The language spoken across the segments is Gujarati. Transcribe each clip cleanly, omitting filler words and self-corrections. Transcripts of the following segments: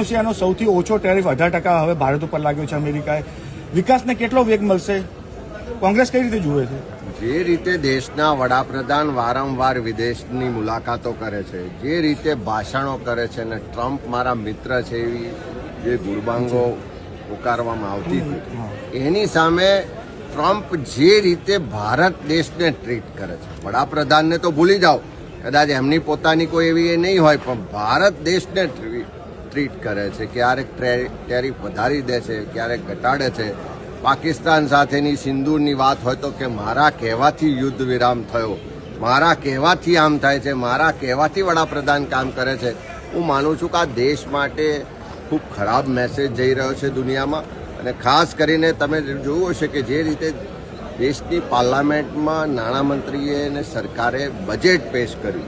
રશિયાનો સૌથી ઓછો ટેરિફ 18% હવે ભારત ઉપર લાગ્યો છે અમેરિકાએ. વિકાસને કેટલો વેગ મળશે? કોંગ્રેસ કઈ રીતે જુએ છે? જે રીતે દેશના વડાપ્રધાન વારંવાર વિદેશની મુલાકાતો કરે છે, જે રીતે ભાષણો કરે છે અને ટ્રમ્પ મારા મિત્ર છે એવી જે ગુરબાંગો ઉકારવામાં આવતી હતી, એની સામે ટ્રમ્પ જે રીતે ભારત દેશને ટ્રીટ કરે છે, વડાપ્રધાનને તો ભૂલી જાઓ, કદાચ એમની પોતાની કોઈ એવી એ નહીં હોય, પણ ભારત દેશને ટ્રીટ કરે છે. ક્યારેક ટેરિફ વધારી દે છે, ક્યારેક ઘટાડે છે. પાકિસ્તાન સાથેની સિંદૂરની વાત હોય તો કે મારા કહેવાથી યુદ્ધ વિરામ થયો, મારા કહેવાથી આમ થાય છે, મારા કહેવાથી વડાપ્રધાન કામ કરે છે. હું માનું છું કે આ દેશ માટે ખૂબ ખરાબ મેસેજ જઈ રહ્યો છે દુનિયામાં. અને ખાસ કરીને તમે જોયું હશે કે જે રીતે દેશની પાર્લામેન્ટમાં નાણામંત્રીએ અને સરકારે બજેટ પેશ કર્યું,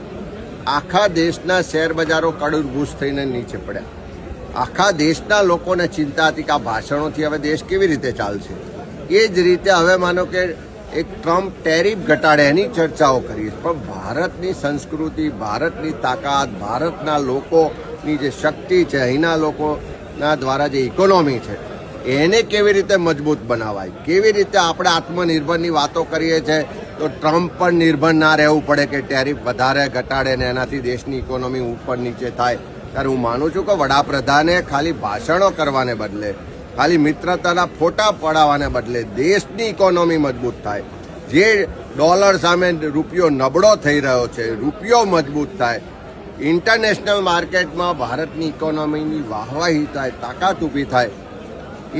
આખા દેશના શેર બજારો કડૂરભૂસ થઈને નીચે પડ્યા. આખા દેશના લોકોને ચિંતા હતી કે આ ભાષણોથી હવે દેશ કેવી રીતે ચાલશે. એ જ રીતે હવે માનો કે એક ટ્રમ્પ ટેરિફ ઘટાડે એની ચર્ચાઓ કરી, પણ ભારતની સંસ્કૃતિ, ભારતની તાકાત, ભારતના લોકોની જે શક્તિ છે, અહીંના લોકોના દ્વારા જે ઇકોનોમી છે, એને કેવી રીતે મજબૂત બનાવાય, કેવી રીતે આપણે આત્મનિર્ભરની વાતો કરીએ છીએ તો ટ્રમ્પ પણ નિર્ભર ના રહેવું પડે કે ટેરિફ વધારે ઘટાડે ને એનાથી દેશની ઇકોનોમી ઉપર નીચે થાય. ત્યારે હું માનું છું કે વડાપ્રધાને ખાલી ભાષણો કરવાને બદલે, ખાલી મિત્રતાના ફોટા પડાવવાને બદલે દેશની ઇકોનોમી મજબૂત થાય. જે ડોલર સામે રૂપિયો નબળો થઈ રહ્યો છે, રૂપિયો મજબૂત થાય, ઇન્ટરનેશનલ માર્કેટમાં ભારતની ઇકોનોમીની વાહવાહી થાય, તાકાત ઊભી થાય,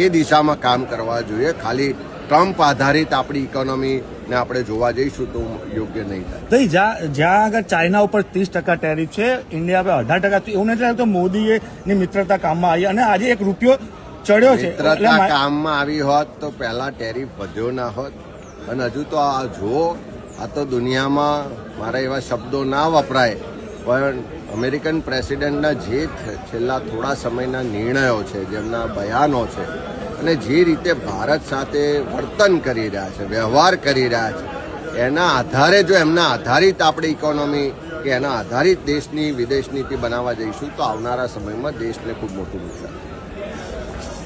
એ દિશામાં કામ કરવા જોઈએ. ખાલી ટ્રમ્પ આધારિત આપણી ઇકોનોમીને આપણે જોવા જઈશું તો યોગ્ય નહીં થાય. જ્યાં આગળ ચાઇના ઉપર 30% ટેરિફ છે, ઇન્ડિયા પર 18%, એવું નથી લાગતું મોદીની મિત્રતા કામમાં આવી અને આજે એક રૂપિયો ચડ્યો છે. મિત્રતા કામમાં આવી હોત તો પહેલા ટેરિફ વધ્યો ના હોત. અને હજુ તો આ જુઓ, આ તો દુનિયામાં મારા એવા શબ્દો ના વપરાય, પણ અમેરિકન પ્રેસિડેન્ટના જે છેલ્લા થોડા સમયના નિર્ણયો છે, જેમના બયાનો છે, અને જે રીતે ભારત સાથે વર્તન કરી રહ્યા છે, વ્યવહાર કરી રહ્યા છે, એના આધારે જો એમના આધારિત આપણે ઇકોનોમી કે એના આધારિત દેશની વિદેશ નીતિ બનાવવા જઈશું તો આવનારા સમયમાં દેશને ખૂબ મોટું નુકસાન.